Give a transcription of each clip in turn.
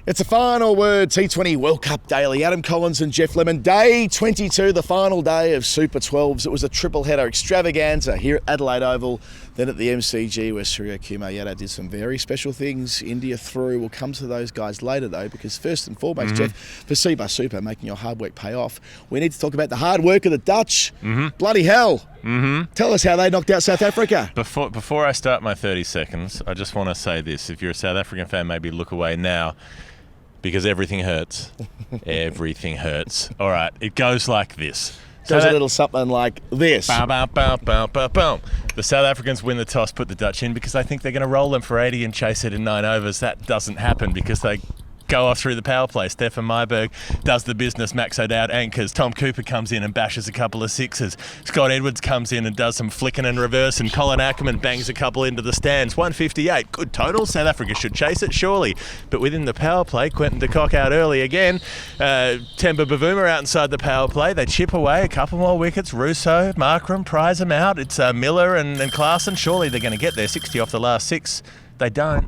It's a final word, T20 World Cup Daily. Adam Collins and Jeff Lemon. Day 22, the final day of Super 12s. It was a triple header extravaganza here at Adelaide Oval, then at the MCG where Surya Kumar Yadav did some very special things. India through. We'll come to those guys later though, because first and foremost, Jeff, for CBUS Super, making your hard work pay off, we need to talk about the hard work of the Dutch. Bloody hell. Tell us how they knocked out South Africa. Before I start my 30 seconds, I just want to say this. If you're a South African fan, maybe look away now, because everything hurts. Everything hurts. All right, it goes like this. Goes a little something like this. Bow, bow, bow, bow, bow, bow. The South Africans win the toss, put the Dutch in, because they think they're going to roll them for 80 and chase it in 9 overs. That doesn't happen because they go off through the power play. Stefan Myberg does the business. Max O'Dowd anchors. Tom Cooper comes in and bashes a couple of sixes. Scott Edwards comes in and does some flicking and reverse, and Colin Ackerman bangs a couple into the stands. 158. Good total. South Africa should chase it, surely. But within the power play, Quentin de Kock out early again. Temba Bavuma out inside the power play. They chip away a couple more wickets. Russo, Markram prize them out. It's Miller and Klaassen. Surely they're going to get there. 60 off the last 6. They don't.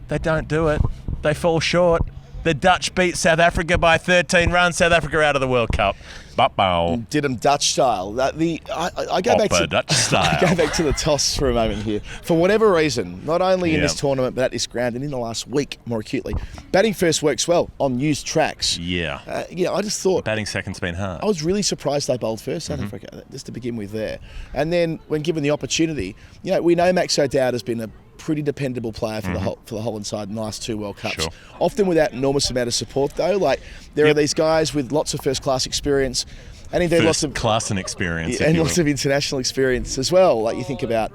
They don't do it. They fall short. The Dutch beat South Africa by 13 runs. South Africa out of the World Cup. Did them Dutch style. I go back to Dutch style. I go back to the toss for a moment here. For whatever reason, not only in this tournament but at this ground and in the last week more acutely, batting first works well on used tracks. I just thought batting second's been hard. I was really surprised they bowled first, South Africa, just to begin with there. And then when given the opportunity, we know Max O'Dowd has been a pretty dependable player for the Holland side in the last 2 World Cups. Often without enormous amount of support though. Like there are these guys with lots of first class experience, and indeed lots of class and experience, and lots of international experience as well. Like you think about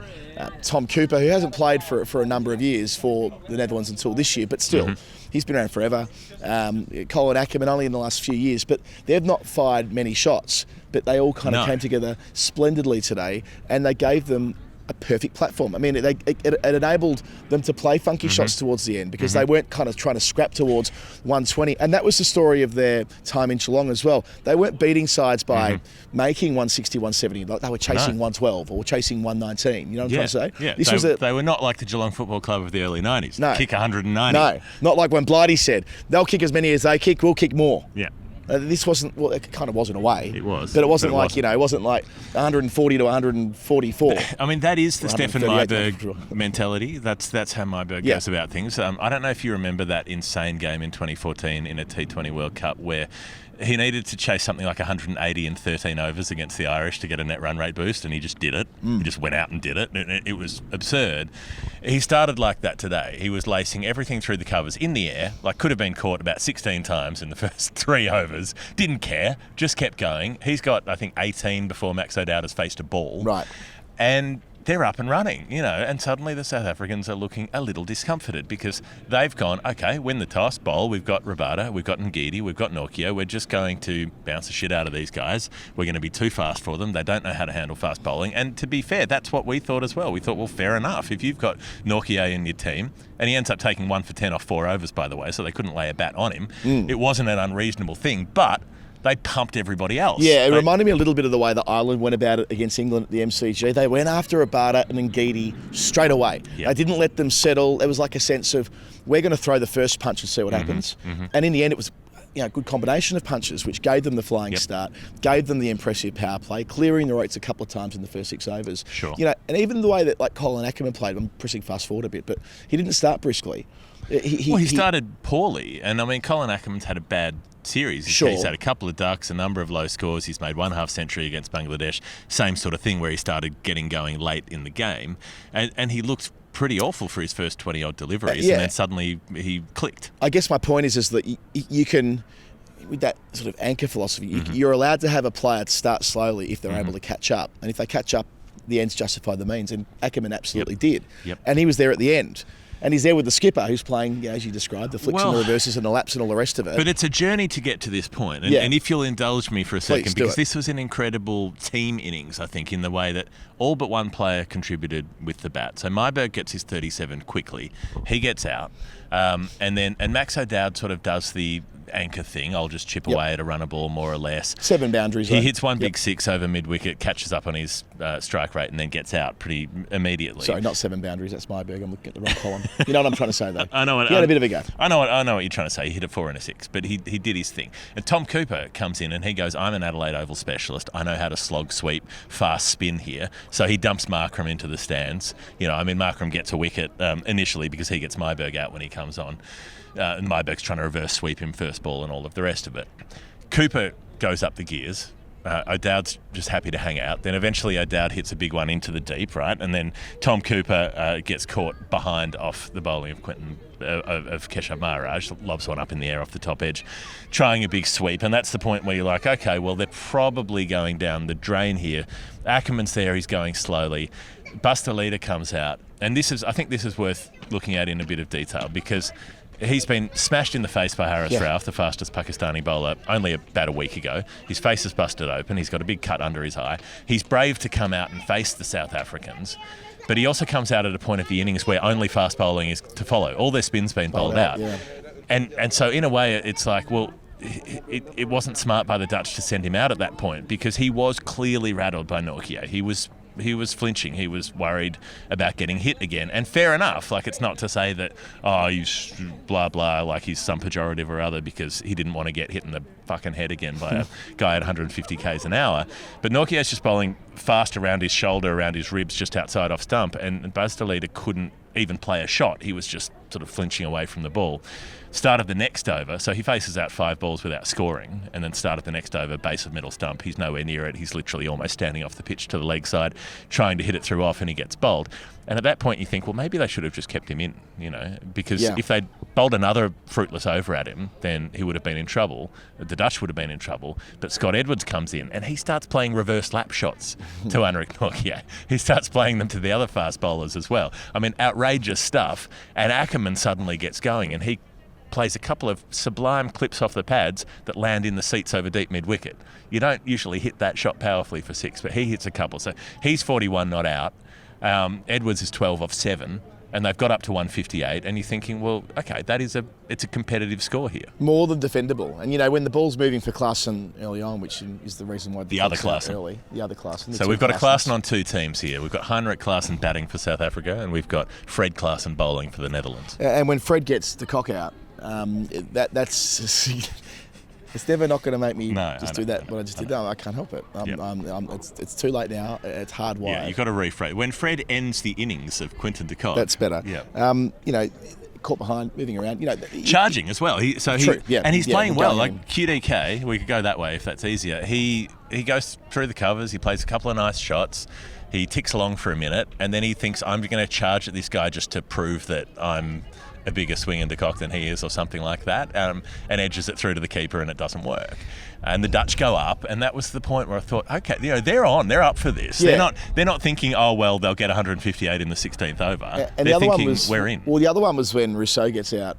Tom Cooper, who hasn't played for a number of years for the Netherlands until this year, but still he's been around forever. Colin Ackerman only in the last few years, but they've not fired many shots, but they all kind of came together splendidly today, and they gave them a perfect platform. I mean, it enabled them to play funky shots towards the end, because they weren't kind of trying to scrap towards 120. And that was the story of their time in Geelong as well. They weren't beating sides by making 160, 170. Like they were chasing 112 or chasing 119. You know what I'm trying to say? Yeah, they were not like the Geelong Football Club of the early 90s. No. Kick 190. No, not like when Blighty said, they'll kick as many as they kick, we'll kick more. Yeah. This wasn't, well, it kind of was in a way. It was. But it wasn't it wasn't like 140 to 144. I mean, that is the Stefan Myberg mentality. That's how Myberg goes about things. I don't know if you remember that insane game in 2014 in a T20 World Cup where he needed to chase something like 180 in 13 overs against the Irish to get a net run rate boost, and he just did it. He just went out and did it. It was absurd. He started like that today. He was lacing everything through the covers in the air, like could have been caught about 16 times in the first 3 overs. Didn't care, just kept going. He's got, I think, 18 before Max O'Dowd has faced a ball. Right. And they're up and running, and suddenly the South Africans are looking a little discomforted because they've gone, okay, win the toss, bowl, we've got Rabada, we've got Ngidi, we've got Nortje, we're just going to bounce the shit out of these guys. We're going to be too fast for them. They don't know how to handle fast bowling. And to be fair, that's what we thought as well. We thought, well, fair enough. If you've got Nortje in your team, and he ends up taking 1 for 10 off 4 overs, by the way, so they couldn't lay a bat on him. It wasn't an unreasonable thing, but they pumped everybody else. Yeah, it reminded me a little bit of the way that Ireland went about it against England at the MCG. They went after Rabada and Ngidi straight away. They didn't let them settle. It was like a sense of, we're going to throw the first punch and see what happens. And in the end, it was a good combination of punches, which gave them the flying start, gave them the impressive power play, clearing the rates a couple of times in the first 6 overs. And even the way that like Colin Ackerman played, I'm pressing fast forward a bit, but he didn't start briskly. He started poorly, and I mean, Colin Ackerman's had a bad series. He's had a couple of ducks, a number of low scores. He's made 1 half-century against Bangladesh. Same sort of thing where he started getting going late in the game, and he looked pretty awful for his first 20-odd deliveries, and then suddenly he clicked. I guess my point is that you can, with that sort of anchor philosophy, you're allowed to have a player start slowly if they're able to catch up, and if they catch up, the ends justify the means, and Ackerman absolutely did. And he was there at the end. And he's there with the skipper who's playing, as you described, the flicks and the reverses and the laps and all the rest of it. But it's a journey to get to this point. And if you'll indulge me for a second, because this was an incredible team innings, I think, in the way that all but one player contributed with the bat. So Myberg gets his 37 quickly. He gets out. And Max O'Dowd sort of does the anchor thing. I'll just chip away at a runner ball more or less. 7 boundaries. He hits one big 6 over mid-wicket, catches up on his strike rate, and then gets out pretty immediately. Sorry, not 7 boundaries. That's my bag. I'm looking at the wrong column. You know what I'm trying to say, though. I know what, he had a bit of a go. I know what you're trying to say. He hit a 4 and a 6, but he did his thing. And Tom Cooper comes in and he goes, I'm an Adelaide Oval specialist. I know how to slog, sweep, fast spin here. So he dumps Markram into the stands. Markram gets a wicket initially because he gets Myberg out when he comes on. And Myberg's trying to reverse sweep him first ball and all of the rest of it. Cooper goes up the gears. O'Dowd's just happy to hang out. Then eventually O'Dowd hits a big one into the deep, right? And then Tom Cooper gets caught behind off the bowling of Keshav Maharaj, lobs one up in the air off the top edge, trying a big sweep. And that's the point where you're like, okay, well, they're probably going down the drain here. Ackerman's there, he's going slowly. Buster Leader comes out. And I think this is worth looking at in a bit of detail because he's been smashed in the face by Haris Rauf, the fastest Pakistani bowler, only about a week ago. His face is busted open. He's got a big cut under his eye. He's brave to come out and face the South Africans. But he also comes out at a point of the innings where only fast bowling is to follow. All their spin's been bowled out. Yeah. And so in a way, it's like, well, it wasn't smart by the Dutch to send him out at that point because he was clearly rattled by Nortje. He was flinching. He was worried about getting hit again. And fair enough. Like, it's not to say that, he's blah, blah, like he's some pejorative or other because he didn't want to get hit in the fucking head again by a guy at 150 k's an hour. But Nortje's just bowling fast around his shoulder, around his ribs, just outside off stump. And Buster Leader couldn't even play a shot. He was just sort of flinching away from the ball. Start of the next over, so he faces out 5 balls without scoring, and then start of the next over, base of middle stump. He's nowhere near it. He's literally almost standing off the pitch to the leg side, trying to hit it through off, and he gets bowled. And at that point, you think, well, maybe they should have just kept him in, because if they'd bowled another fruitless over at him, then he would have been in trouble. The Dutch would have been in trouble. But Scott Edwards comes in, and he starts playing reverse lap shots to Anrich Nortje. He starts playing them to the other fast bowlers as well. I mean, outrageous stuff. And Ackerman suddenly gets going, and he plays a couple of sublime clips off the pads that land in the seats over deep mid-wicket. You don't usually hit that shot powerfully for 6, but he hits a couple. So he's 41 not out. Edwards is 12 off 7, and they've got up to 158, and you're thinking, well, okay, it's a competitive score here. More than defendable. And, when the ball's moving for Klaassen early on, which is the reason why the other Klaassen. So we've got a Klaassen on 2 teams here. We've got Heinrich Klaassen batting for South Africa, and we've got Fred Klaassen bowling for the Netherlands. And when Fred gets the cock out, that's it's never not going to make me do that. What I just did. No, I can't help it. It's too late now. It's hardwired. Yeah, you've got to rephrase. When Fred ends the innings of Quinton de Kock, that's better. Yeah. Caught behind, moving around. Charging as well. He's playing well. Like QDK, we could go that way if that's easier. He goes through the covers. He plays a couple of nice shots. He ticks along for a minute, and then he thinks, I'm going to charge at this guy just to prove that I'm a bigger swing in de Kock than he is, or something like that, and edges it through to the keeper, and it doesn't work. And the Dutch go up, and that was the point where I thought, okay, they're up for this. Yeah. They're not thinking, oh well, they'll get 158 in the 16th over. And they're the other thinking, one was, we're in. Well, the other one was when Rousseau gets out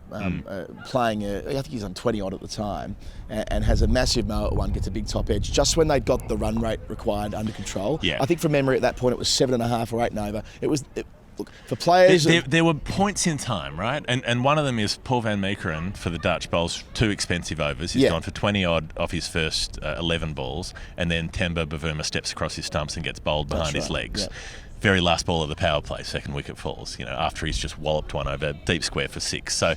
playing. I think he's on 20 odd at the time, and has a massive mo at one, gets a big top edge. Just when they got the run rate required under control. Yeah. I think from memory at that point it was 7.5 or 8 and over. Look, for players... There were points in time, right? And one of them is Paul van Meekeren for the Dutch bowls 2 expensive overs. He's gone for 20-odd off his first 11 balls, and then Temba Bavuma steps across his stumps and gets bowled behind his legs. Yeah. Very last ball of the power play, second wicket falls, after he's just walloped one over deep square for 6. So...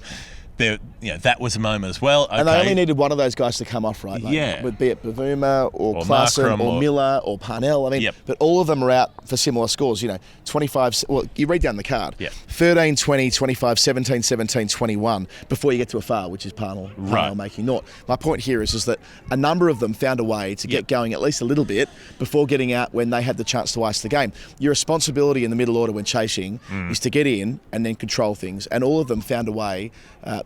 that was a moment as well. Okay. And they only needed one of those guys to come off, right? Be it Bavuma or Klaassen or Miller or Parnell. But all of them are out for similar scores. 25. Well, you read down the card. 13, 20, 25, 17, 17, 21 before you get to a foul, which is Parnell making naught. My point here is that a number of them found a way to get going at least a little bit before getting out when they had the chance to ice the game. Your responsibility in the middle order when chasing is to get in and then control things. And all of them found a way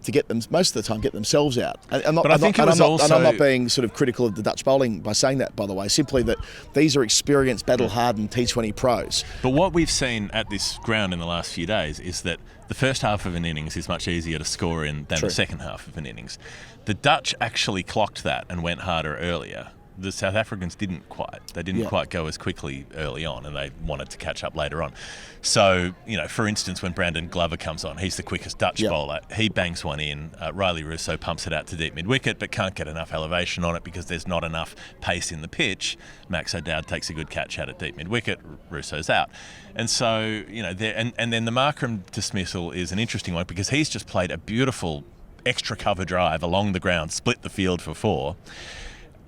to get them, most of the time, get themselves out. I'm not being sort of critical of the Dutch bowling by saying that, by the way. Simply that these are experienced, battle-hardened T20 pros. But what we've seen at this ground in the last few days is that the first half of an innings is much easier to score in than the second half of an innings. The Dutch actually clocked that and went harder earlier. the South Africans didn't quite. They didn't quite go as quickly early on, and they wanted to catch up later on. So, for instance, when Brandon Glover comes on, he's the quickest Dutch bowler. He bangs one in. Riley Russo pumps it out to deep mid-wicket, but can't get enough elevation on it because there's not enough pace in the pitch. Max O'Dowd takes a good catch out at deep mid-wicket. Russo's out. And so, and then the Markram dismissal is an interesting one because he's just played a beautiful extra cover drive along the ground, split the field for 4.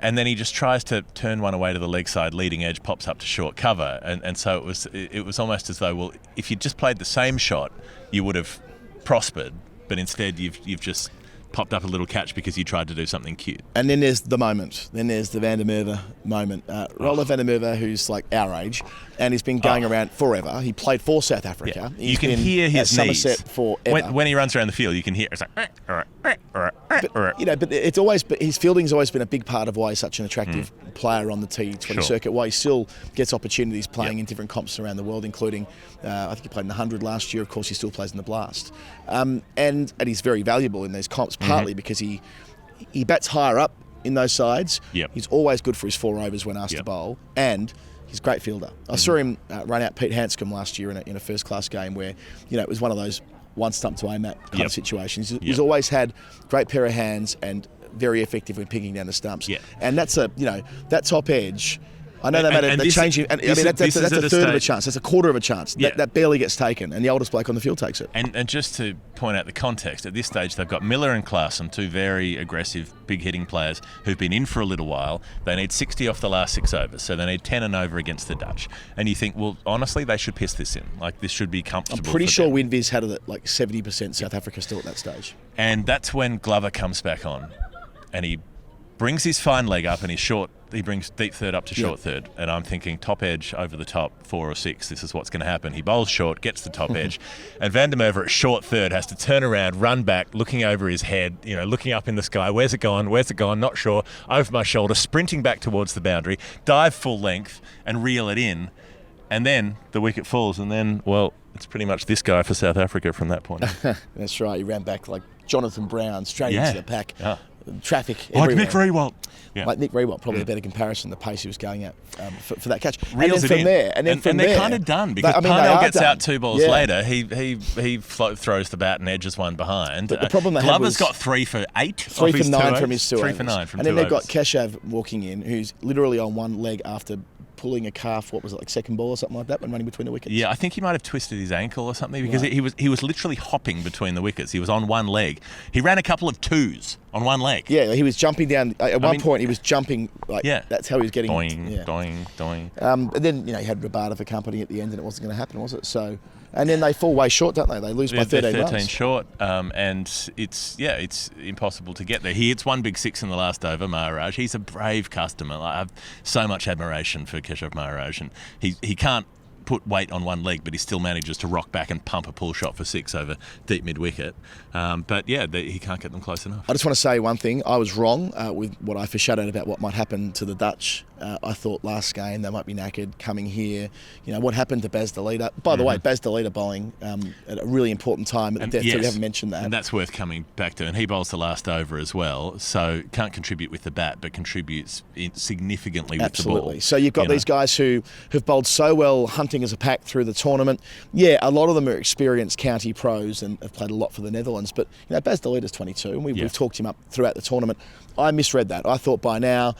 And then he just tries to turn one away to the leg side, leading edge, pops up to short cover. And so it was almost as though, well, if you'd just played the same shot, you would have prospered. But instead, you've just popped up a little catch because you tried to do something cute. And then there's the moment. Then there's the Van der Merwe moment. Roland Van der Merwe, who's like our age, and he's been going around forever. He played for South Africa. Yeah. You can hear his knees. Somerset forever. When he runs around the field, you can hear it's like... But it's always, but his fielding's always been a big part of why he's such an attractive player on the T20 circuit, why he still gets opportunities playing in different comps around the world, including, I think he played in the 100 last year. Of course, he still plays in the Blast. And he's very valuable in those comps, partly because he bats higher up in those sides. Yep. He's always good for his 4 overs when asked to bowl, and he's a great fielder. I saw him run out Pete Hanscom last year in a first-class game where, it was one of those one stump to aim at kind of situations. He's always had great pair of hands and very effective when picking down the stumps. Yeah. And that's that top edge. I know they're changing. And that's a third of a chance. That's a quarter of a chance. Yeah. That barely gets taken, and the oldest bloke on the field takes it. And just to point out the context, at this stage they've got Miller and Klaassen, 2 very aggressive, big hitting players who've been in for a little while. They need 60 off the last 6 overs, so they need 10 and over against the Dutch. And you think, well, honestly, they should piss this in. Like, this should be comfortable. I'm pretty sure WinViz had it at like 70% South Africa still at that stage. And that's when Glover comes back on, and he brings his fine leg up and he brings deep third up to short third. And I'm thinking top edge over the top, 4 or 6. This is what's going to happen. He bowls short, gets the top edge. And Van der Merwe at short third has to turn around, run back, looking over his head, looking up in the sky. Where's it gone? Where's it gone? Not sure. Over my shoulder, sprinting back towards the boundary, dive full length and reel it in. And then the wicket falls. And then, well, it's pretty much this guy for South Africa from that point. That's right. He ran back like Jonathan Brown straight into the pack. Yeah. Traffic like everywhere. Nick Rewalt. Yeah. Like Nick Rewalt, probably a better comparison, the pace he was going at for that catch. Reels and then it from in. there, and they're kind of done because Parnell gets out 2 balls later. He throws the bat and edges one behind. But the problem they Glover's had was got 3 for 8. 3 for 9 from his 2 overs. 3 for 9 from 2 overs. And then they've got overs. Keshav walking in, who's literally on one leg after pulling a calf, what was it, like second ball or something like that when running between the wickets? Yeah, I think he might have twisted his ankle or something because he was literally hopping between the wickets. He was on one leg. He ran a couple of 2s on one leg. Yeah, he was jumping down. At one point, he was jumping like that's how he was getting. Doing, doing. And then he had Rabada for company at the end, and it wasn't going to happen, was it? So. And then they fall way short, don't they? They lose by 13 runs. 13 short, and it's impossible to get there. He hits 1 big 6 in the last over, Maharaj. He's a brave customer. I have so much admiration for Keshav Maharaj, and he can't put weight on one leg, but he still manages to rock back and pump a pull shot for 6 over deep mid-wicket. But yeah, he can't get them close enough. I just want to say one thing. I was wrong with what I foreshadowed about what might happen to the Dutch. I thought last game they might be knackered coming here. What happened to Baz de Leader? By the way, Baz de Leader bowling at a really important time at the death, so we haven't mentioned that. And that's worth coming back to. And he bowls the last over as well, so can't contribute with the bat, but contributes significantly with the ball. Absolutely. So you've got these guys who have bowled so well, hunting as a pack through the tournament. Yeah, a lot of them are experienced county pros and have played a lot for the Netherlands, but Baz de Leader's 22, and we've talked him up throughout the tournament. I misread that. I thought by now,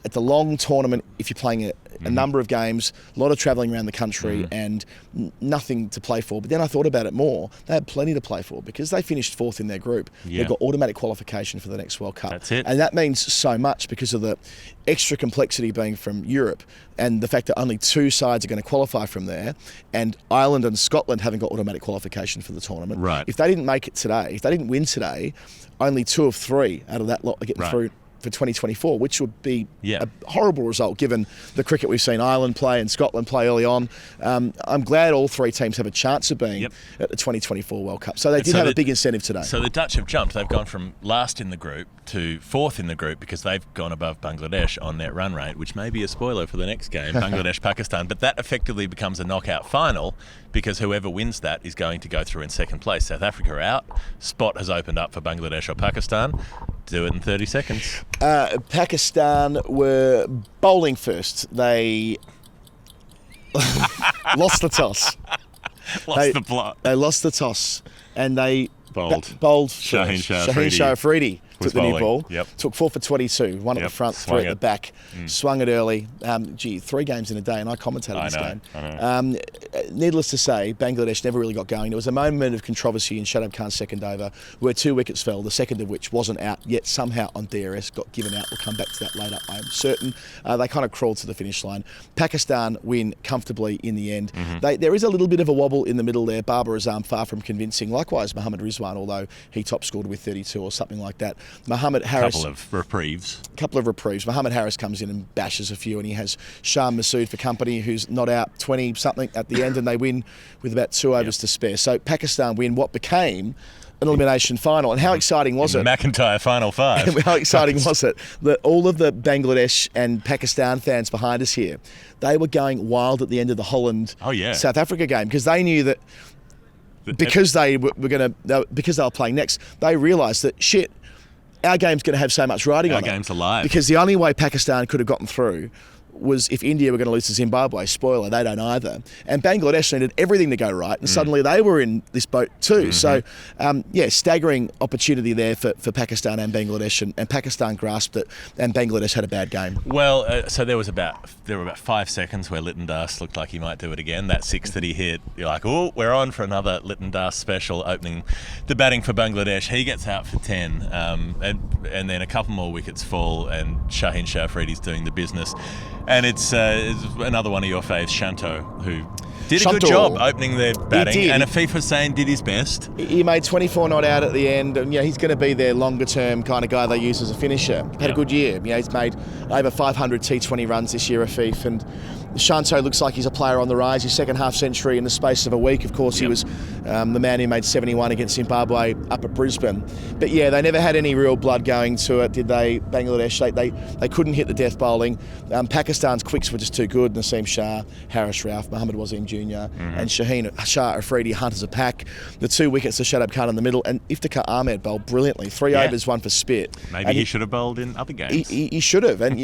it's a long tournament if you're playing a number of games, a lot of travelling around the country and nothing to play for. But then I thought about it more. They had plenty to play for because they finished 4th in their group. They've got automatic qualification for the next World Cup. That's it. And that means so much because of the extra complexity being from Europe and the fact that only 2 sides are going to qualify from there, and Ireland and Scotland haven't got automatic qualification for the tournament. Right. If they didn't make it today, if they didn't win today, only 2 of 3 out of that lot are getting through for 2024, which would be a horrible result given the cricket we've seen Ireland play and Scotland play early on. I'm glad all 3 teams have a chance of being at the 2024 World Cup. So they did have a big incentive today. So the Dutch have jumped. They've gone from last in the group to 4th in the group because they've gone above Bangladesh on net run rate, which may be a spoiler for the next game, Bangladesh-Pakistan. But that effectively becomes a knockout final because whoever wins that is going to go through in second place. South Africa are out. Spot has opened up for Bangladesh or Pakistan. do it in 30 seconds. Pakistan were bowling first. They lost the toss. They lost the toss, and they bowled Shaheen Shah Afridi took the new ball. Yep. Took 4 for 22. One at the front, three at the back. Swung it early. 3 games in a day, and I commentated this game. I know. Needless to say, Bangladesh never really got going. There was a moment of controversy in Shadab Khan's second over where 2 wickets fell, the second of which wasn't out, yet somehow on DRS got given out. We'll come back to that later, I am certain. They kind of crawled to the finish line. Pakistan win comfortably in the end. There is a little bit of a wobble in the middle there. Babar Azam far from convincing. Likewise, Mohammad Rizwan, although he top scored with 32 or something like that. Mohammad Harris. Couple of reprieves. Mohammad Harris comes in and bashes a few, and he has Shah Masood for company, who's not out 20 something at the end, and they win with about 2 overs to spare. So Pakistan win what became an elimination final. And how exciting was it? McIntyre Final 5. How exciting was it that all of the Bangladesh and Pakistan fans behind us here, they were going wild at the end of the Holland South Africa game, because they knew that because they were playing next, they realised that shit, our game's going to have so much riding on it. Our game's alive. Because the only way Pakistan could have gotten through was if India were going to lose to Zimbabwe. Spoiler, they don't either. And Bangladesh needed everything to go right, and suddenly they were in this boat too. So, staggering opportunity there for Pakistan and Bangladesh, and Pakistan grasped it, and Bangladesh had a bad game. Well, so there were about 5 seconds where Lytton Das looked like he might do it again. That 6 that he hit, you're like, oh, we're on for another Lytton Das special, opening the batting for Bangladesh. He gets out for 10, and then a couple more wickets fall, and Shaheen Shah Afridi's doing the business. And it's another one of your faves, Shanto, who did a good job opening their batting. And Afif Hussain did his best. He made 24 not out at the end, and he's going to be their longer term kind of guy they use as a finisher. Had a good year. He's made over 500 T20 runs this year, Afif, and Shanto looks like he's a player on the rise. His second half century in the space of a week. Of course, he was the man who made 71 against Zimbabwe up at Brisbane. But they never had any real blood going to it, did they? Bangladesh, they couldn't hit the death bowling. Pakistan's quicks were just too good. Naseem Shah, Haris Rauf, Mohammad Wasim Jr. And Shaheen Shah Afridi hunt as a pack. The 2 wickets to Shadab Khan in the middle, and Iftikhar Ahmed bowled brilliantly. 3 overs, 1 for spit. Maybe he should have bowled in other games. He should have, and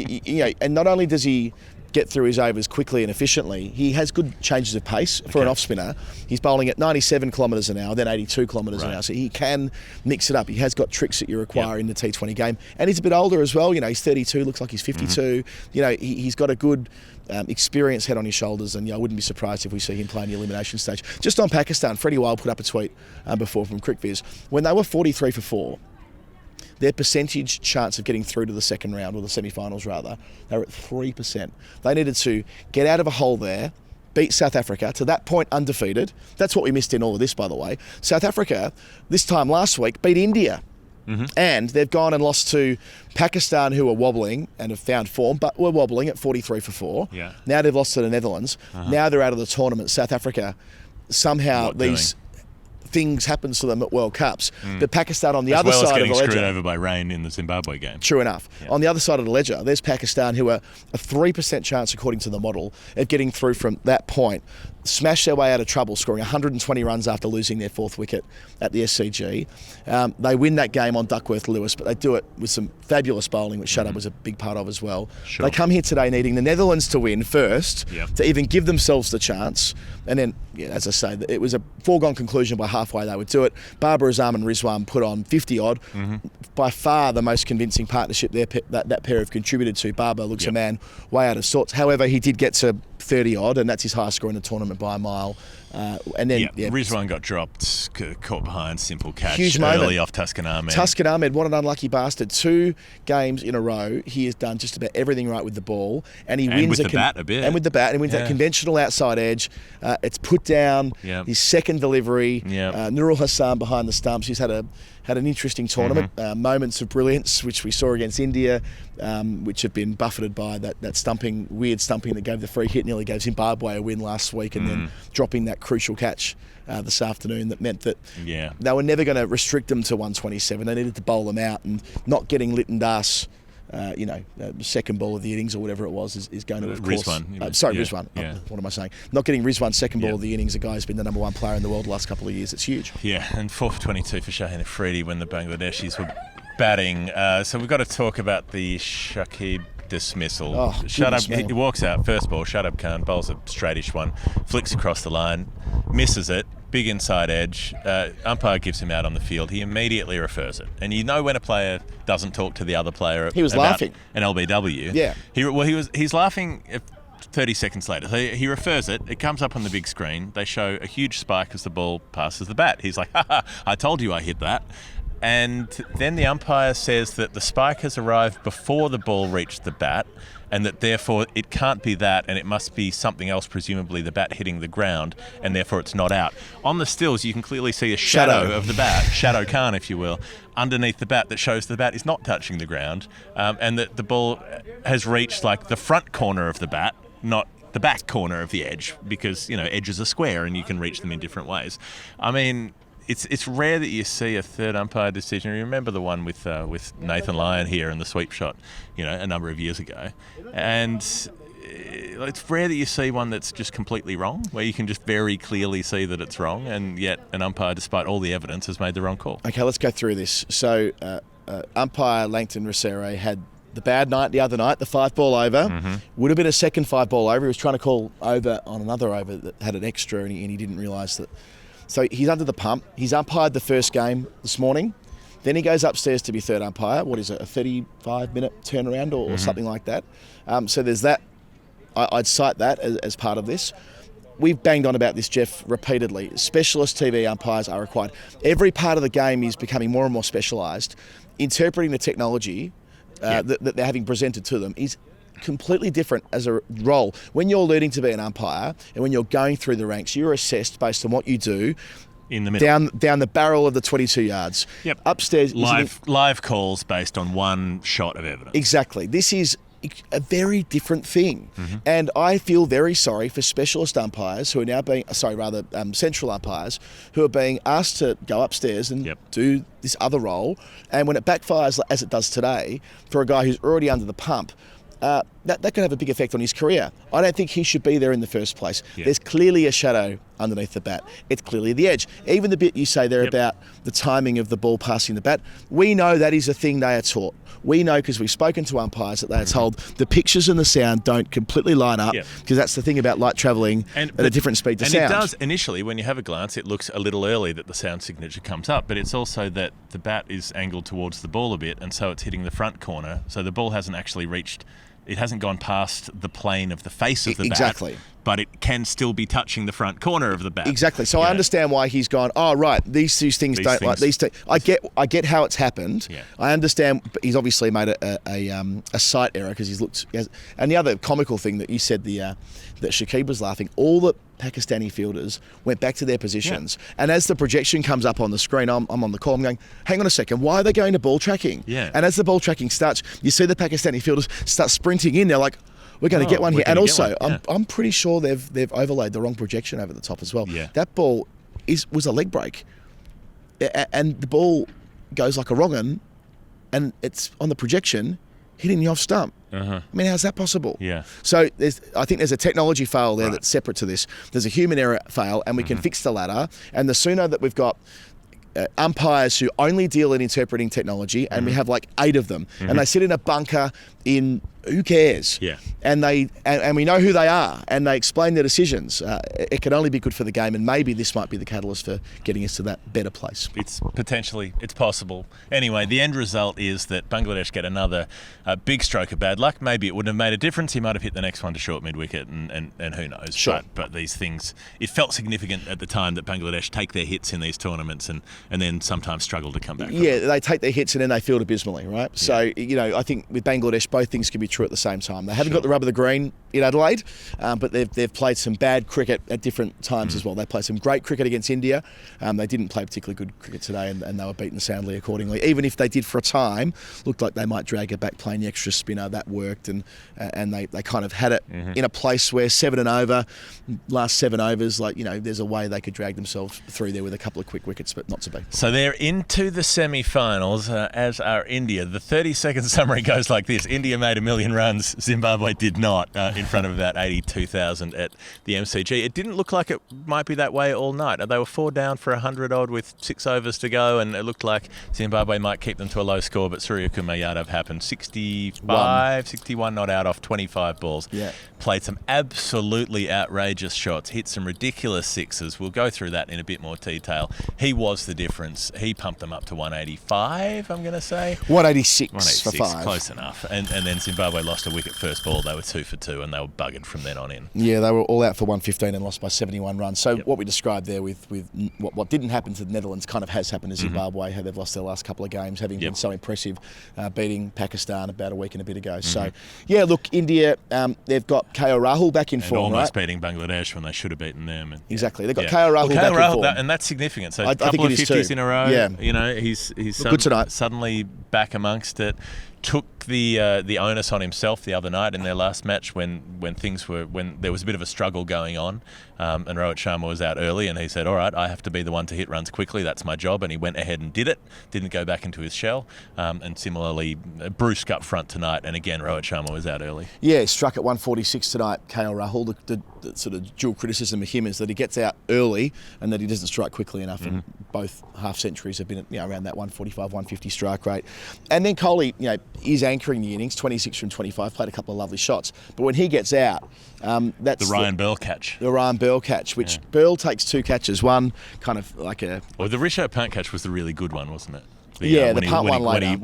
and not only does he get through his overs quickly and efficiently, he has good changes of pace for an off-spinner. He's bowling at 97 kilometres an hour, then 82 kilometres an hour, so he can mix it up. He has got tricks that you require in the T20 game, and he's a bit older as well. He's 32, looks like he's 52. He's got a good experience head on his shoulders, and I wouldn't be surprised if we see him play in the elimination stage. Just on Pakistan, Freddie Wild put up a tweet before from CricViz. When they were 43 for 4, their percentage chance of getting through to the second round, or the semi-finals rather, they were at 3%. They needed to get out of a hole there, beat South Africa, to that point undefeated. That's what we missed in all of this, by the way. South Africa, this time last week, beat India. And they've gone and lost to Pakistan, who are wobbling and have found form, but were wobbling at 43 for 4. Now they've lost to the Netherlands. Now they're out of the tournament. South Africa, somehow things happen to them at World Cups. But Pakistan on the other side of the ledger, getting screwed over by rain in the Zimbabwe game. True enough. On the other side of the ledger, there's Pakistan, who are a 3% chance, according to the model, of getting through from that point. Smashed their way out of trouble, scoring 120 runs after losing their 4th wicket at the SCG. They win that game on Duckworth-Lewis, but they do it with some fabulous bowling, which Shadab was a big part of as well. They come here today needing the Netherlands to win first to even give themselves the chance. And then, as I say, it was a foregone conclusion by halfway they would do it. Babar Azam and Rizwan put on 50-odd. By far the most convincing partnership that pair have contributed to. Babar looks a man way out of sorts. However, he did get to 30-odd, and that's his highest score in the tournament by a mile. And then Rizwan got dropped, caught behind, simple catch, huge early moment off Tuscan Ahmed. Tuscan Ahmed, what an unlucky bastard. 2 games in a row, he has done just about everything right with the ball, and he wins with the bat a bit. And with the bat, and he wins that conventional outside edge. It's put down. His second delivery. Nurul Hassan behind the stumps. He's had an interesting tournament. Moments of brilliance, which we saw against India, which have been buffeted by that weird stumping that gave the free hit, nearly gave Zimbabwe a win last week, and then dropping that crucial catch this afternoon that meant that they were never going to restrict them to 127. They needed to bowl them out, and not getting Lytton Das, second ball of the innings or whatever it was, is going to, of course... Rizwan. What am I saying? Not getting Rizwan second ball of the innings, a guy who's been the number 1 player in the world the last couple of years. It's huge. And 4 for 22 for Shaheen Afridi when the Bangladeshis were batting. So we've got to talk about the Shakib dismissal. He walks out, first ball, Shadab Khan bowls a straightish one, flicks across the line, misses it, big inside edge. Umpire gives him out on the field. He immediately refers it. And you know when a player doesn't talk to the other player he was about laughing. An LBW. Yeah. He's laughing 30 seconds later. So he refers it. It comes up on the big screen. They show a huge spike as the ball passes the bat. He's like, I told you I hit that. And then the umpire says that the spike has arrived before the ball reached the bat, and that therefore it can't be that, and it must be something else, presumably the bat hitting the ground, and therefore it's not out. On the stills, you can clearly see a shadow of the bat, Shadow Khan, if you will, underneath the bat that shows the bat is not touching the ground, and that the ball has reached like the front corner of the bat, not the back corner of the edge, because, edges are square and you can reach them in different ways. I mean, It's rare that you see a third umpire decision. You remember the one with Nathan Lyon here in the sweep shot, a number of years ago. And it's rare that you see one that's just completely wrong, where you can just very clearly see that it's wrong, and yet an umpire, despite all the evidence, has made the wrong call. Okay, let's go through this. So umpire Langton Rosero had the bad night the other night, the 5-ball over. Mm-hmm. Would have been a second 5-ball over. He was trying to call over on another over that had an extra, and he didn't realise that. So he's under the pump. He's umpired the first game this morning. Then he goes upstairs to be third umpire. What is it, a 35-minute turnaround or something like that? So there's that. I'd cite that as part of this. We've banged on about this, Jeff, repeatedly. Specialist TV umpires are required. Every part of the game is becoming more and more specialised. Interpreting the technology that they're having presented to them is completely different as a role. When you're learning to be an umpire and when you're going through the ranks, you're assessed based on what you do in the middle, down the barrel of the 22 yards. Yep. Upstairs, live calls based on one shot of evidence. Exactly. This is a very different thing, and I feel very sorry for specialist umpires who are now being central umpires who are being asked to go upstairs and do this other role, and when it backfires as it does today for a guy who's already under the pump, that could have a big effect on his career. I don't think he should be there in the first place. There's clearly a shadow underneath the bat. It's clearly the edge. Even the bit you say there about the timing of the ball passing the bat, we know that is a thing they are taught. We know because we've spoken to umpires that they are told the pictures and the sound don't completely line up, because that's the thing about light travelling at a different speed to sound. And it does initially, when you have a glance, it looks a little early that the sound signature comes up, but it's also that the bat is angled towards the ball a bit, and so it's hitting the front corner, so the ball hasn't actually reached... It hasn't gone past the plane of the face of the bat, but it can still be touching the front corner of the bat. Exactly. So I understand why he's gone, these two things don't like these two. I get how it's happened. Yeah. I understand, but he's obviously made a sight error because he's looked... And the other comical thing that you said, that Shakib was laughing, all the Pakistani fielders went back to their positions. Yeah. And as the projection comes up on the screen, I'm on the call, I'm going, hang on a second, why are they going to ball tracking? Yeah. And as the ball tracking starts, you see the Pakistani fielders start sprinting in. They're like, we're going to get one here. And also, I'm pretty sure they've overlaid the wrong projection over the top as well. Yeah. That ball was a leg break. And the ball goes like a wrong un, and it's on the projection hitting the off stump. I mean, how's that possible? Yeah. So I think there's a technology fail there that's separate to this. There's a human error fail, and we can fix the latter. And the sooner that we've got umpires who only deal in interpreting technology, and we have like 8 of them, and they sit in a bunker in... Who cares? Yeah. And we know who they are, and they explain their decisions. It can only be good for the game, and maybe this might be the catalyst for getting us to that better place. It's possible. Anyway, the end result is that Bangladesh get another big stroke of bad luck. Maybe it wouldn't have made a difference. He might have hit the next one to short mid-wicket, and who knows. Sure. But these things, it felt significant at the time that Bangladesh take their hits in these tournaments and then sometimes struggle to come back. Yeah, they take their hits and then they field abysmally, right? Yeah. So, I think with Bangladesh, both things can be true at the same time. They haven't got the rub of the green in Adelaide, but they've played some bad cricket at different times as well. They played some great cricket against India. They didn't play particularly good cricket today, and they were beaten soundly accordingly. Even if they did for a time, looked like they might drag it back playing the extra spinner. That worked, and they kind of had it in a place where 7 and over, last 7 overs, there's a way they could drag themselves through there with a couple of quick wickets, but not to be. So they're into the semi-finals, as are India. The 30-second summary goes like this. India made $1 million million runs. Zimbabwe did not in front of about 82,000 at the MCG. It didn't look like it might be that way all night. They were 4 down for 100-odd with 6 overs to go, and it looked like Zimbabwe might keep them to a low score, but Suryakumar Yadav happened. 61 not out off 25 balls. Yeah. Played some absolutely outrageous shots, hit some ridiculous sixes. We'll go through that in a bit more detail. He was the difference. He pumped them up to 185, I'm going to say. 186 for 5. Close enough. And then Zimbabwe lost a wicket first ball. They were 2 for 2, and they were buggered from then on in. Yeah, they were all out for 115 and lost by 71 runs. So what we described there with what didn't happen to the Netherlands kind of has happened to Zimbabwe, how they've lost their last couple of games, having been so impressive, beating Pakistan about a week and a bit ago. So, yeah, look, India, they've got KL Rahul back in form, almost right? beating Bangladesh when they should have beaten them. And, exactly. They've got KL Rahul back in form. And that's significant. So I a couple of 50s too. in a row. Yeah. You know, he's good tonight. Suddenly back amongst it. Took the onus on himself the other night in their last match when there was a bit of a struggle going on, and Rohit Sharma was out early, and he said, all right, I have to be the one to hit runs quickly, that's my job, and he went ahead and did it, didn't go back into his shell, and similarly Brusque up front tonight, and again Rohit Sharma was out early. Yeah, he struck at 146 tonight, KL Rahul. The sort of dual criticism of him is that he gets out early and that he doesn't strike quickly enough, and both half centuries have been around that 145, 150 strike rate. And then Kohli, is anchoring the innings, 26 from 25, played a couple of lovely shots. But when he gets out, that's the Ryan Bell catch. The Ryan Bell catch, which Bell takes 2 catches, one kind of like a... Well, the Rishabh Pant catch was the really good one, wasn't it? The punt one later.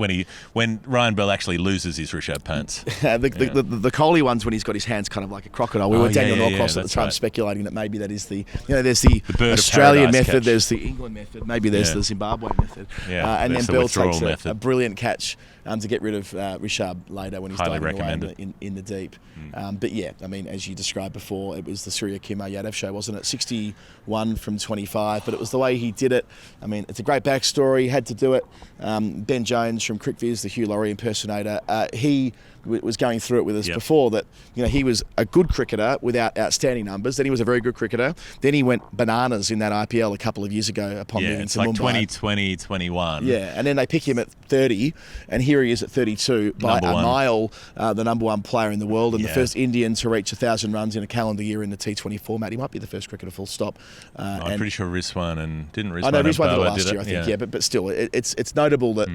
When Ryan Bell actually loses his Rishabh Pants. the Kohli ones when he's got his hands kind of like a crocodile. We were Daniel Norcross at the time speculating that maybe that is there's the Australian method, catch. There's the England method, maybe there's the Zimbabwe method. And then Bell takes a brilliant catch to get rid of Rishabh later when he's diving away in the deep. But yeah, I mean, as you described before, it was the Suryakumar Yadav show, wasn't it? 61 from 25, but it was the way he did it. I mean, it's a great backstory. He had to do it. Ben Jones from CricViz, the Hugh Laurie impersonator, he was going through it with us before that he was a good cricketer without outstanding numbers. Then he was a very good cricketer. Then he went bananas in that IPL a couple of years ago upon moving to Mumbai. It's like 2020, 21. Yeah, and then they pick him at 30, and here he is at 32 by a mile, the number 1 player in the world, and the first Indian to reach 1,000 runs in a calendar year in the T20 format. He might be the first cricketer full stop. I'm pretty sure Rizwan did Rizwan did it last year, I think, but still, it's notable that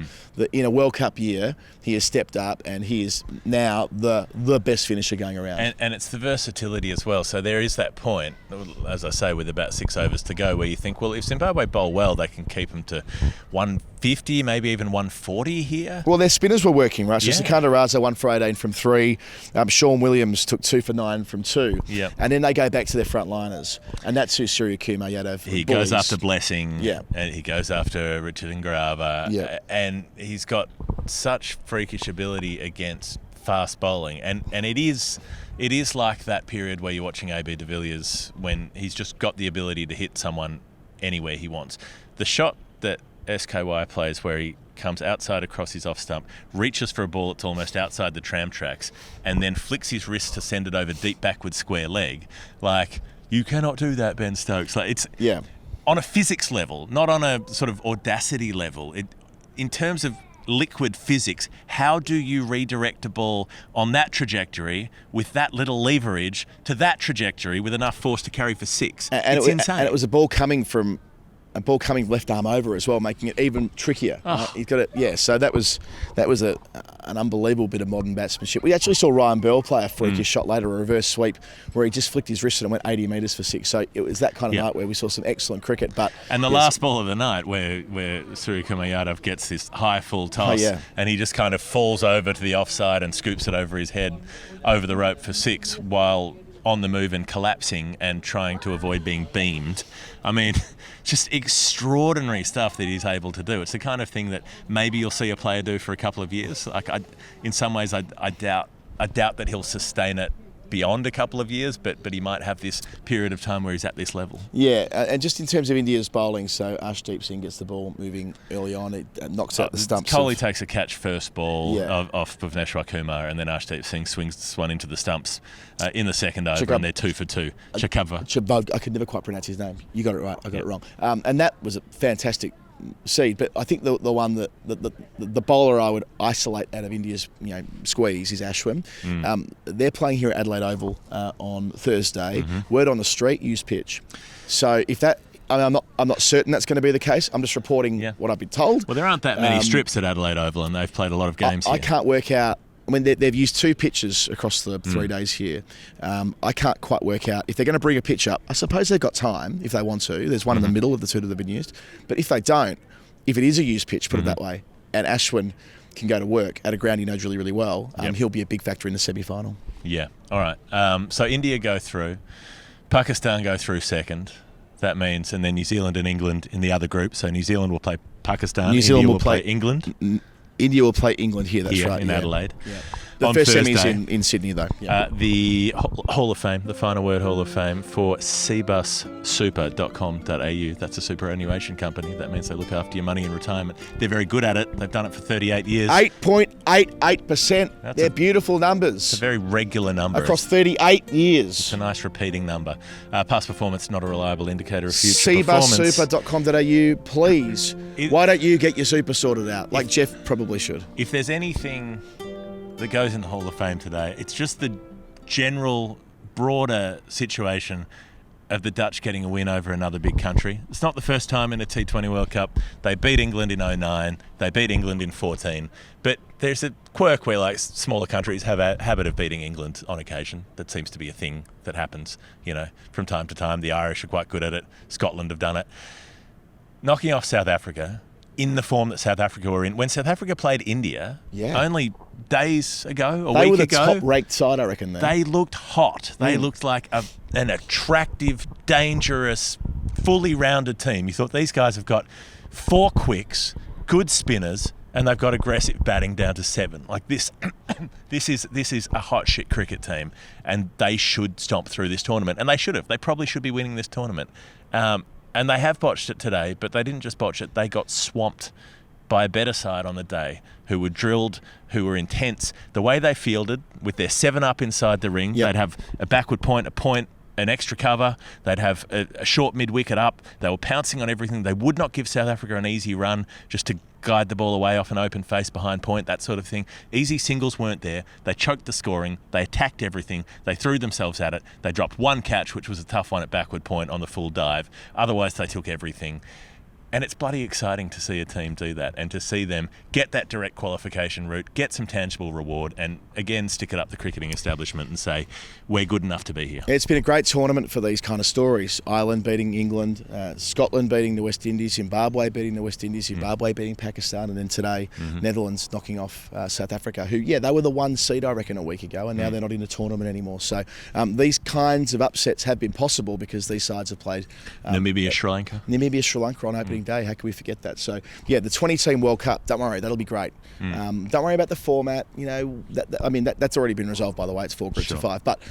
in a World Cup year, he has stepped up, and he is now the best finisher going around. And it's the versatility as well. So there is that point, as I say, with about 6 overs to go, where you think, well, if Zimbabwe bowl well, they can keep them to 150, maybe even 140 here. Well, their spinners were working, right? So Sikandar Raza 1 for 18 from 3. Sean Williams took 2 for 9 from 2. Yep. And then they go back to their front liners. And that's who Suryakumar Yadav He goes after Blessing. Yeah. And he goes after Richard Ingrava. Yeah. And he's got such freakish ability against fast bowling, and it is like that period where you're watching AB de Villiers when he's just got the ability to hit someone anywhere he wants. The shot that SKY plays where he comes outside across his off stump, reaches for a ball that's almost outside the tram tracks, and then flicks his wrist to send it over deep backward square leg. Like, you cannot do that, Ben Stokes. Like, it's on a physics level, not on a sort of audacity level. In terms of liquid physics, how do you redirect a ball on that trajectory with that little leverage to that trajectory with enough force to carry for 6? It's insane. And it was a ball coming left arm over as well, making it even trickier. He's got it. So that was an unbelievable bit of modern batsmanship. We actually saw Ryan Bell play a freakish shot later, a reverse sweep, where he just flicked his wrist and went 80 metres for 6. So it was that kind of night where we saw some excellent cricket. And the last ball of the night where Suryakumar Yadav gets this high full toss, and he just kind of falls over to the offside and scoops it over his head over the rope for 6 while on the move and collapsing and trying to avoid being beamed. I mean, just extraordinary stuff that he's able to do. It's the kind of thing that maybe you'll see a player do for a couple of years. Like, in some ways, I doubt that he'll sustain it beyond a couple of years, but he might have this period of time where he's at this level. Yeah, and just in terms of India's bowling, so Arshdeep Singh gets the ball moving early on, it knocks out the stumps. Kohli takes a catch first ball off Bhuvneshwar Kumar, and then Arshdeep Singh swings one into the stumps in the second over, and they're 2 for 2. Chakabva. I could never quite pronounce his name. You got it right, I got it wrong. And that was a fantastic seed. But I think the one that the bowler I would isolate out of India's squeeze is Ashwin. They're playing here at Adelaide Oval on Thursday. Word on the street, use pitch. So if that. I'm not certain that's going to be the case. I'm just reporting what I've been told. Well, there aren't that many strips at Adelaide Oval, and they've played a lot of games here. I can't work out. I mean, they've used 2 pitches across the 3 days here. I can't quite work out if they're going to bring a pitch up. I suppose they've got time if they want to. There's one in the middle of the 2 that have been used. But if they don't, if it is a used pitch, put it that way, and Ashwin can go to work at a ground he knows really, really well, he'll be a big factor in the semi-final. Yeah. All right. So India go through. Pakistan go through second. That means, and then New Zealand and England in the other group. So New Zealand will play Pakistan. New Zealand India will play England. India will play England here. That's right. In Adelaide. Yeah. The first semi is in Sydney, though. Yeah. The Hall of Fame, the Final Word Hall of Fame for CBUSSuper.com.au. That's a superannuation company. That means they look after your money in retirement. They're very good at it. They've done it for 38 years. 8.88%. They're beautiful numbers. It's a very regular number. Across 38 years. It's a nice repeating number. Past performance, not a reliable indicator of future performance. CBUSSuper.com.au, please. Why don't you get your super sorted out, like Jeff probably should? If there's anything that goes in the Hall of Fame today, it's just the general, broader situation of the Dutch getting a win over another big country. It's not the first time in a T20 World Cup. They beat England in 2009. They beat England in 2014. But there's a quirk where smaller countries have a habit of beating England on occasion. That seems to be a thing that happens, from time to time. The Irish are quite good at it. Scotland have done it. Knocking off South Africa in the form that South Africa were in. When South Africa played India, only days ago, a week ago. They were the top-ranked side, I reckon. They looked hot. They looked like an attractive, dangerous, fully rounded team. You thought these guys have got 4 quicks, good spinners, and they've got aggressive batting down to 7. Like this, this is a hot shit cricket team, and they should stomp through this tournament. And they should have. They probably should be winning this tournament. And they have botched it today, but they didn't just botch it. They got swamped by a better side on the day, who were drilled, who were intense. The way they fielded, with their 7 up inside the ring, they'd have a backward point, a point, an extra cover. They'd have a short mid-wicket up. They were pouncing on everything. They would not give South Africa an easy run just to guide the ball away off an open face behind point, that sort of thing. Easy singles weren't there. They choked the scoring. They attacked everything. They threw themselves at it. They dropped 1 catch, which was a tough one at backward point on the full dive. Otherwise, they took everything. And it's bloody exciting to see a team do that and to see them get that direct qualification route, get some tangible reward, and again stick it up the cricketing establishment and say, we're good enough to be here. It's been a great tournament for these kind of stories. Ireland beating England, Scotland beating the West Indies, Zimbabwe beating the West Indies, Zimbabwe beating Pakistan, and then today Netherlands knocking off South Africa, who, they were the 1 seed, I reckon, a week ago, and now they're not in the tournament anymore. So these kinds of upsets have been possible because these sides have played Namibia, Sri Lanka on opening day. How can we forget that? So, the 20-team World Cup, don't worry, that'll be great. Don't worry about the format. That's already been resolved, by the way. It's 4 groups of 5. But,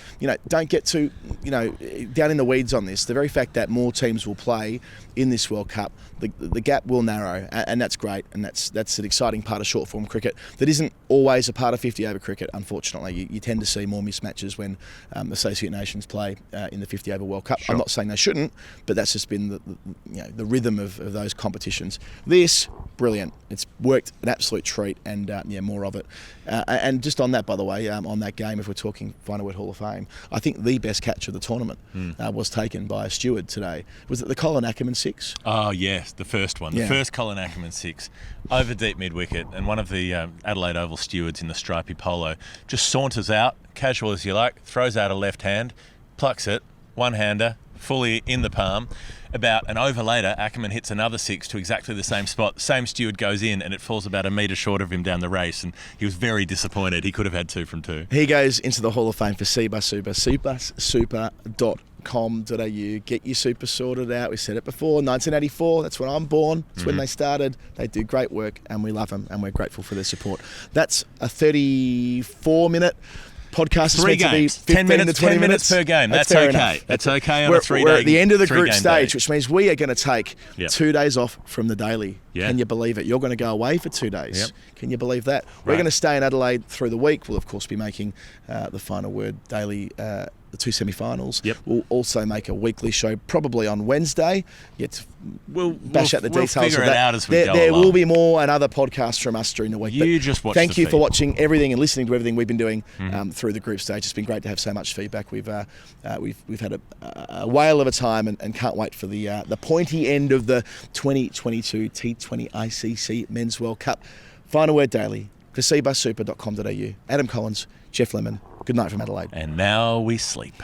don't get too, down in the weeds on this. The very fact that more teams will play in this World Cup, the gap will narrow, and that's great. And that's an exciting part of short-form cricket that isn't always a part of 50-over cricket, unfortunately. You tend to see more mismatches when associate nations play in the 50-over World Cup. Sure. I'm not saying they shouldn't, but that's just been the rhythm of those competitions. This, brilliant. It's worked an absolute treat, and more of it. And just on that, by the way, on that game, if we're talking Final Word Hall of Fame, I think the best catch of the tournament was taken by a steward today. Was it the Colin Ackerman 6? Oh, yes, the first one. The first Colin Ackerman 6 over deep mid-wicket, and one of the Adelaide Oval stewards in the stripy polo just saunters out, casual as you like, throws out a left hand, plucks it, one-hander, fully in the palm. About an over later, Ackerman hits another 6 to exactly the same spot. Same steward goes in, and it falls about a metre short of him down the race, and he was very disappointed. He could have had 2 from 2. He goes into the Hall of Fame for CBUS Super, CBUSSuper.com.au. Get your super sorted out. We said it before, 1984, that's when I'm born. That's when they started. They do great work, and we love them, and we're grateful for their support. That's a 34-minute podcast. 3 games, 10 minutes, to 20 minutes per game. That's okay. Enough. That's okay on a 3-day. We're at the end of the group day. stage, which means we are going to take 2 days off from the daily. Can you believe it? You're going to go away for 2 days. Can you believe that? We're going to stay in Adelaide through the week. We'll, of course, be making the Final Word Daily the two semi-finals. Yep. We'll also make a weekly show probably on Wednesday. We'll bash out the details figure of that. it out as we go There along. will be more and other podcasts from us during the week. You just watch Thank the you for feed. watching everything and listening to everything we've been doing through the group stage. It's been great to have so much feedback. We've had a whale of a time and can't wait for the pointy end of the 2022 T20 ICC Men's World Cup. Final word daily for CBUSSuper.com.au. Adam Collins, Jeff Lemon. Good night from Adelaide. And now we sleep.